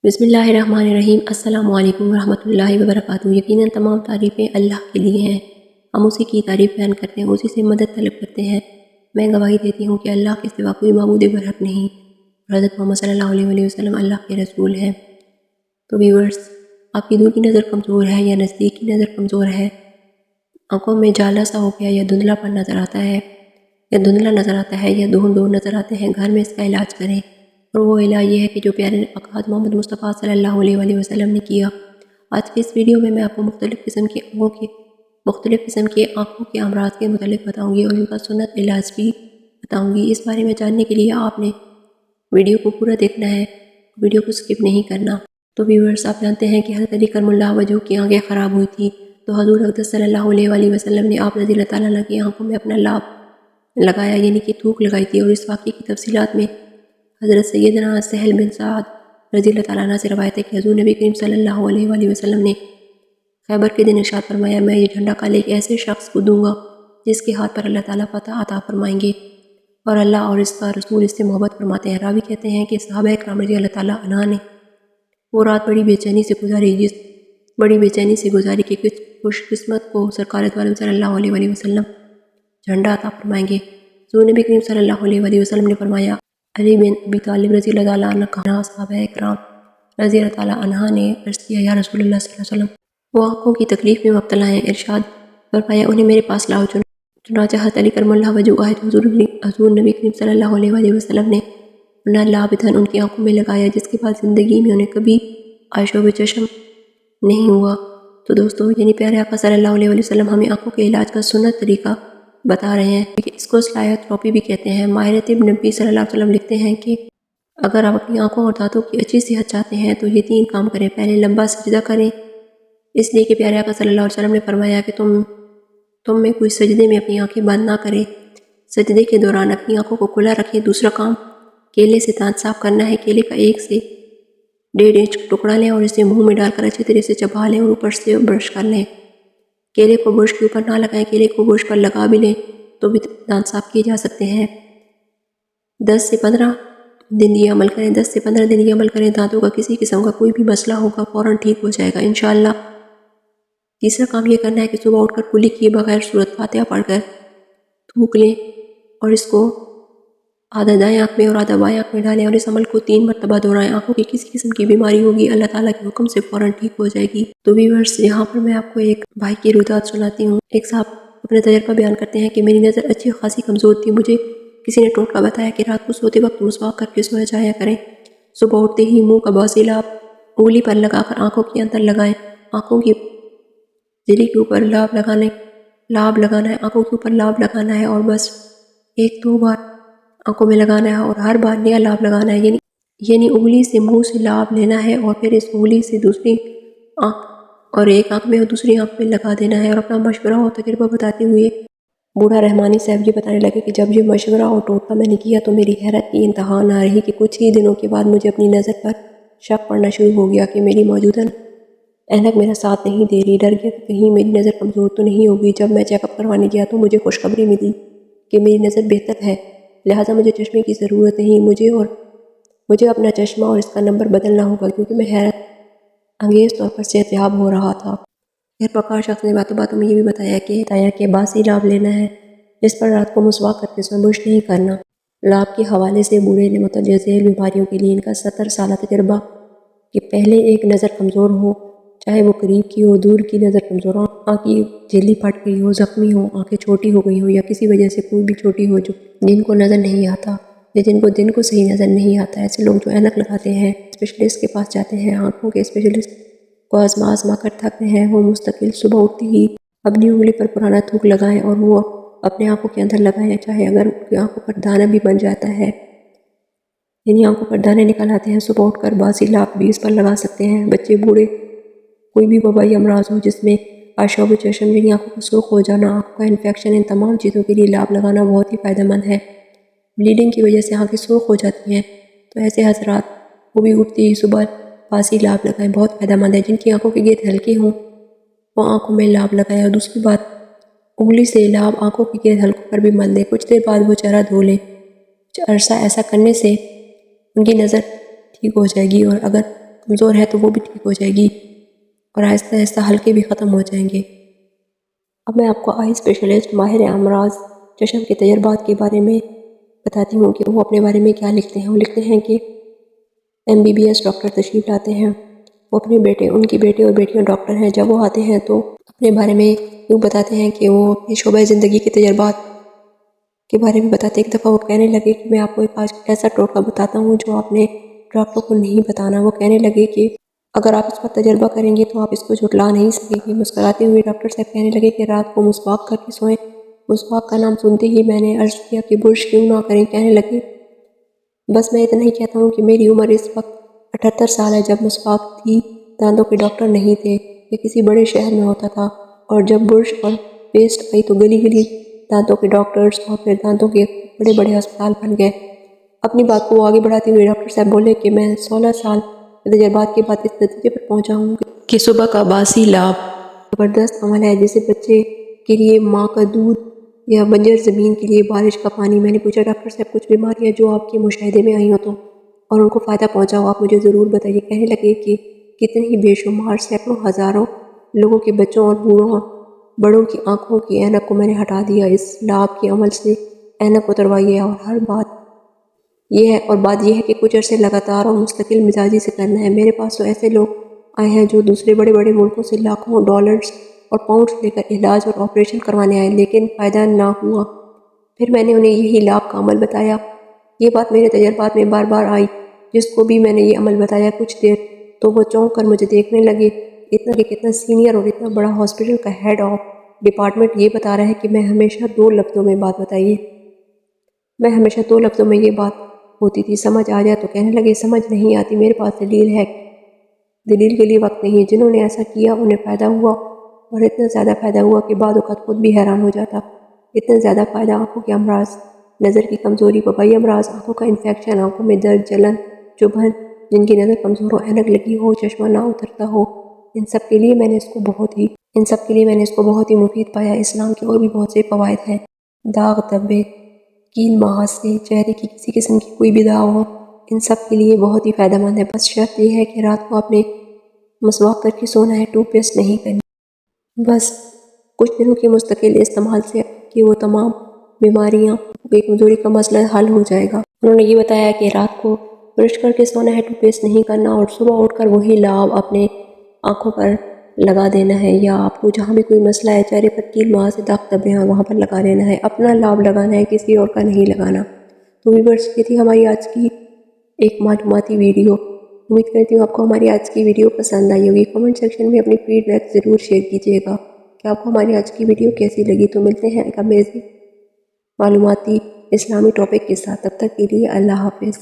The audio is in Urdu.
بسم اللہ الرحمن الرحیم۔ السلام علیکم ورحمۃ اللہ وبرکاتہ۔ یقیناً تمام تعریفیں اللہ کے لیے ہیں، ہم اسی کی تعریف بیان کرتے ہیں، اسی سے مدد طلب کرتے ہیں۔ میں گواہی دیتی ہوں کہ اللہ کے سوا کوئی معبود برحق نہیں اور حضرت محمد صلی اللہ علیہ وسلم اللہ کے رسول ہیں۔ تو ویورز، آپ کی دور کی نظر کمزور ہے یا نزدیک کی نظر کمزور ہے، آنکھوں میں جالا سا ہو گیا یا دھندلا پن نظر آتا ہے یا دھندلا نظر آتا ہے یا دور دور نظر آتے ہیں، گھر میں اس کا علاج کریں، اور وہ علاج یہ ہے کہ جو پیارے آقا محمد مصطفیٰ صلی اللہ علیہ وسلم نے کیا۔ آج کی اس ویڈیو میں آپ کو مختلف قسم کے آنکھوں کے امراض کے متعلق بتاؤں گی اور ان کا سنت علاج بھی بتاؤں گی۔ اس بارے میں جاننے کے لیے آپ نے ویڈیو کو پورا دیکھنا ہے، ویڈیو کو سکپ نہیں کرنا۔ تو ویورز، آپ جانتے ہیں کہ حضرت علی کرم اللہ وجہہ کی آنکھیں خراب ہوئی تھی، تو حضور اقدس صلی اللہ علیہ وسلم نے آپ رضی اللہ تعالیٰ عنہ کی آنکھوں میں اپنا لاب لگایا، یعنی کہ تھوک لگائی تھی، اور اس واقعے کی تفصیلات میں حضرت سیدنا سہل بن سعد رضی اللہ تعالیٰ عنہ سے روایت ہے کہ حضور نبی کریم صلی اللہ علیہ وسلم نے خیبر کے دن ارشاد فرمایا، میں یہ جھنڈا کل ایک ایسے شخص کو دوں گا جس کے ہاتھ پر اللہ تعالیٰ فتح عطا فرمائیں گے اور اللہ اور اس کا رسول اس سے محبت فرماتے ہیں۔ راوی کہتے ہیں کہ صحابہ اکرام رضی اللہ تعالیٰ عنہ نے وہ رات بڑی بے چینی سے گزاری کہ کچھ خوش قسمت کو سرکار دو عالم صلی اللہ علیہ وسلم جھنڈا عطا فرمائیں گے۔ حضور نبی کریم صلی اللہ علیہ وسلم نے فرمایا، علی بن ابی طالب رضی اللہ تعالیٰ عنہ کہا، صحابہ اکرام رضی اللہ تعالیٰ عنہ نے عرض کیا، یا رسول اللہ صلی اللہ علیہ وسلم، وہ آنکھوں کی تکلیف میں مبتلا ہیں۔ ارشاد فرمایا، انہیں میرے پاس لاؤ۔ چنانچہ حضرت علی کرم اللہ وجہہ آئے تو حضور نبی کریم صلی اللہ علیہ وسلم نے اپنا لابدھن ان کی آنکھوں میں لگایا، جس کے بعد زندگی میں انہیں کبھی آشوب چشم نہیں ہوا۔ تو دوستو، یعنی پیارے آقا صلی اللہ علیہ وسلم ہمیں آنکھوں کے علاج کا سنت طریقہ بتا رہے ہیں، اس کو صلاح تھراپی بھی کہتے ہیں۔ ماہر طب نبی صلی اللہ علیہ وسلم لکھتے ہیں کہ اگر آپ اپنی آنکھوں اور دانتوں کی اچھی صحت چاہتے ہیں تو یہ 3 کام کریں۔ پہلے لمبا سجدہ کریں، اس لیے کہ پیارے آقا صلی اللہ علیہ وسلم نے فرمایا کہ تم میں کوئی سجدے میں اپنی آنکھیں بند نہ کرے، سجدے کے دوران اپنی آنکھوں کو کھلا رکھیں۔ دوسرا کام، کیلے سے دانت صاف کرنا ہے۔ کیلے کا 1 سے 1.5 انچ ٹکڑا لیں اور اسے منہ میں ڈال کر اچھی طرح سے چبا لیں اور اوپر سے برش کر لیں۔ کیلے کو برش کے اوپر نہ لگائیں، کیلے کو برش پر لگا بھی لیں تو بھی دانت صاف کیے جا سکتے ہیں۔ 10 سے 15 دن یہ عمل کریں، 10 سے 15 دن یہ عمل کریں، دانتوں کا کسی قسم کا کوئی بھی مسئلہ ہوگا فوراً ٹھیک ہو جائے گا انشاءاللہ۔ تیسرا کام یہ کرنا ہے کہ صبح اٹھ کر کلی کیے بغیر سورۃ فاتحہ پڑھ کر تھوک لیں اور اس کو آدھا دائیں آنکھ میں اور آدھا بائیں آنکھ میں ڈالیں اور اس عمل کو 3 مرتبہ دہرائیں۔ آنکھوں کی کسی قسم کی بیماری ہوگی اللہ تعالیٰ کے حکم سے فوراً ٹھیک ہو جائے گی۔ تو ویورز، یہاں پر میں آپ کو ایک بھائی کی روایت سناتی ہوں۔ ایک صاحب اپنے تجربہ بیان کرتے ہیں کہ میری نظر اچھی خاصی کمزور تھی، مجھے کسی نے ٹوٹکا بتایا کہ رات کو سوتے وقت مسواک کر کے سویا جایا کریں، صبح اٹھتے ہی منہ کا باسی لاب انگلی پر لگا کر آنکھوں کے اندر لگائیں، آنکھوں کی جھلی کے اوپر لاب لگانا ہے، آنکھوں کے اوپر لاب لگانا ہے اور بس 1-2 بار آنکھوں میں لگانا ہے اور ہر بار نیا لاب لگانا ہے، یعنی انگلی سے منہ سے لاب لینا ہے اور پھر اس انگلی سے دوسری آنکھ اور ایک آنکھ میں اور دوسری آنکھ میں لگا دینا ہے۔ اور اپنا مشورہ اور تجربہ بتاتے ہوئے بوڑھا رحمانی صاحب یہ بتانے لگے کہ جب یہ مشورہ اور ٹوٹکا میں نے کیا تو میری حیرت کی انتہا نہ رہی کہ کچھ ہی دنوں کے بعد مجھے اپنی نظر پر شک پڑنا شروع ہو گیا کہ میری موجودہ اینک میرا ساتھ نہیں دے رہی۔ ڈر گیا کہ کہیں میری نظر کمزور تو نہیں ہوگی۔ جب میں چیک اپ کروانے گیا تو مجھے خوشخبری ملی کہ میری نظر بہتر ہے، لہٰذا مجھے چشمے کی ضرورت نہیں، مجھے اپنا چشمہ اور اس کا نمبر بدلنا ہوگا، کیونکہ میں حیرت انگیز طور پر صحت یاب ہو رہا تھا۔ خیر پکار شخص نے باتوں میں یہ بھی بتایا کہ باسی لاب لینا ہے، جس پر رات کو مسواک کر کے سوئیں، برش نہیں کرنا۔ لاب کے حوالے سے بوڑھے نے متوجہ ذیل بیماریوں کے لیے ان کا 70 سالہ تجربہ کہ پہلے ایک نظر کمزور ہو، چاہے وہ قریب کی ہو دور کی نظر کمزور ہو، آنکھ کی جھلی پھٹ گئی ہو، زخمی ہو، آنکھیں چھوٹی ہو گئی ہو یا کسی وجہ سے کوئی بھی چھوٹی ہو، جن کو نظر نہیں آتا یا جن کو دن کو صحیح نظر نہیں آتا، ایسے لوگ جو اینک لگاتے ہیں، اسپیشلسٹ کے پاس جاتے ہیں، آنکھوں کے اسپیشلسٹ کو آزما کر تھکتے ہیں، وہ مستقل صبح اٹھتی ہی اپنی انگلی پر پرانا تھوک لگائیں اور وہ اپنے آنکھوں کے اندر لگائیں، چاہے اگر ان کی آنکھوں پر دانہ بھی بن جاتا ہے، یعنی آنکھوں پر دانے نکل آتے ہیں، صبح اٹھ کر باسی لاب بھی اس پر لگا سکتے ہیں۔ بچے بوڑھے کوئی بھی وبائی امراض ہو جس میں آشوب چشم یعنی آنکھوں کا سرخ ہو جانا، آنکھوں کا انفیکشن، ان تمام چیزوں کے لیے لاب لگانا بہت ہی فائدہ مند ہے۔ بلیڈنگ کی وجہ سے آنکھیں سرخ ہو جاتی ہیں تو ایسے حضرات وہ بھی اٹھتی ہی صبح باسی لاب لگائیں، بہت فائدہ مند ہے۔ جن کی آنکھوں کے گرد ہلکے ہوں وہ آنکھوں میں لاب لگائیں، اور دوسری بات، انگلی سے لاب آنکھوں کے گرد ہلکوں پر بھی مل دیں، کچھ دیر بعد وہ چہرہ دھو لیں۔ کچھ عرصہ ایسا کرنے سے ان کی نظر ٹھیک ہو جائے گی، اور اگر کمزور ہے تو وہ بھی ٹھیک ہو جائے گی اور آہستہ آہستہ ہلکے بھی ختم ہو جائیں گے۔ اب میں آپ کو آئی اسپیشلسٹ ماہر امراض چشم کے تجربات کے بارے میں بتاتی ہوں کہ وہ اپنے بارے میں کیا لکھتے ہیں۔ وہ لکھتے ہیں کہ MBBS ڈاکٹر تشریف لاتے ہیں، وہ اپنے بیٹے، ان کے بیٹے اور بیٹیاں ڈاکٹر ہیں۔ جب وہ آتے ہیں تو اپنے بارے میں یوں بتاتے ہیں کہ وہ اپنے شعبہ زندگی کے تجربات کے بارے میں بتاتے ہیں۔ ایک دفعہ وہ کہنے لگے کہ میں آپ کو ایک آج ایسا ٹوٹکا بتاتا ہوں جو آپ نے ڈاکٹر کو نہیں بتانا۔ وہ کہنے لگے کہ اگر آپ اس پر تجربہ کریں گے تو آپ اس کو جھٹلا نہیں سکیں گے۔ مسکراتے ہوئے ڈاکٹر صاحب کہنے لگے کہ رات کو مسواک کر کے سوئیں۔ مسواک کا نام سنتے ہی میں نے عرض کیا کہ برش کیوں نہ کریں؟ کہنے لگے بس میں اتنا ہی کہتا ہوں کہ میری عمر اس وقت 78 سال ہے۔ جب مسواک تھی دانتوں کے ڈاکٹر نہیں تھے، یہ کسی بڑے شہر میں ہوتا تھا، اور جب برش اور پیسٹ آئی تو گلی گلی دانتوں کے ڈاکٹرز اور پھر دانتوں کے بڑے بڑے ہسپتال بن گئے۔ اپنی بات کو آگے بڑھاتے ہوئے ڈاکٹر صاحب بولے کہ میں 16 سال کے تجربات کے بعد اس نتیجے پر پہنچا ہوں کہ صبح کا باسی لاب زبردست عمل ہے، جیسے بچے کے لیے ماں کا دودھ یا بنجر زمین کے لیے بارش کا پانی۔ میں نے پوچھا ڈاکٹر صاحب کچھ بیماریاں جو آپ کے مشاہدے میں آئی ہوں تو اور ان کو فائدہ پہنچا ہو آپ مجھے ضرور بتائیے۔ کہنے لگے کہ کتنے ہی بے شمار سینکڑوں ہزاروں لوگوں کے بچوں اور بوڑھوں اور بڑوں کی آنکھوں کی اینک کو میں نے ہٹا دیا۔ اس لاب کے عمل سے اینک اتروائیے اور ہر بات یہ ہے کہ کچھ عرصے لگاتار اور مستقل مزاجی سے کرنا ہے۔ میرے پاس تو ایسے لوگ آئے ہیں جو دوسرے بڑے بڑے ملکوں سے لاکھوں ڈالرز اور پاؤنڈز لے کر علاج اور آپریشن کروانے آئے لیکن فائدہ نہ ہوا۔ پھر میں نے انہیں یہی لاب کا عمل بتایا۔ یہ بات میرے تجربات میں بار بار آئی۔ جس کو بھی میں نے یہ عمل بتایا کچھ دیر تو وہ چونک کر مجھے دیکھنے لگے۔ اتنا کہ کتنا سینئر اور اتنا بڑا ہاسپٹل کا ہیڈ آف ڈپارٹمنٹ یہ بتا رہا ہے کہ میں ہمیشہ 2 لفظوں میں بات بتائیے۔ میں ہمیشہ 2 لفظوں میں یہ بات ہوتی تھی، سمجھ آ جائے تو کہنے لگے سمجھ نہیں آتی، میرے پاس دلیل ہے۔ دلیل کے لیے وقت نہیں۔ جنہوں نے ایسا کیا انہیں فائدہ ہوا اور اتنا زیادہ فائدہ ہوا کہ بعد اوقات خود بھی حیران ہو جاتا۔ اتنا زیادہ فائدہ آنکھوں کے امراض، نظر کی کمزوری، وبائی امراض، آنکھوں کا انفیکشن، آنکھوں میں درد، جلن، چبھن، جن کی نظر کمزور ہو، اینک لگی ہو، چشمہ نہ اترتا ہو، ان سب کے لیے میں نے اس کو بہت ہی مفید پایا۔ اسلام کے اور بھی بہت سے فوائد ہیں۔ داغ، دھبے، کیل، مہاسے، چہرے کی کسی قسم کی کوئی بھی داغ ہو، ان سب کے لیے بہت ہی فائدہ مند ہے۔ بس شرط یہ ہے کہ رات کو آپ نے مسواک کر کے سونا ہے، ٹوتھ پیسٹ نہیں کرنی۔ بس کچھ دنوں کے مستقل استعمال سے کہ وہ تمام بیماریاں کی کمزوری کا مسئلہ حل ہو جائے گا۔ انہوں نے یہ بتایا کہ رات کو برش کر کے سونا ہے، ٹوتھ پیسٹ نہیں کرنا، اور صبح اٹھ کر وہی لاب اپنے آنکھوں پر لگا دینا ہے، یا آپ کو جہاں بھی کوئی مسئلہ ہے، چہرے پر کیل، مہاسے، داغ، دھبے ہیں، وہاں پر لگا لینا ہے۔ اپنا لاب لگانا ہے، کسی اور کا نہیں لگانا۔ تو ویورز، یہ تھی ہماری آج کی ایک معلوماتی ویڈیو۔ امید کرتی ہوں آپ کو ہماری آج کی ویڈیو پسند آئی ہوگی۔ کمنٹ سیکشن میں اپنی فیڈ بیک ضرور شیئر کیجیے گا کہ آپ کو ہماری آج کی ویڈیو کیسی لگی۔ تو ملتے ہیں ایک امیزنگ معلوماتی اسلامی ٹاپک کے ساتھ، تب تک کے لیے اللہ حافظ۔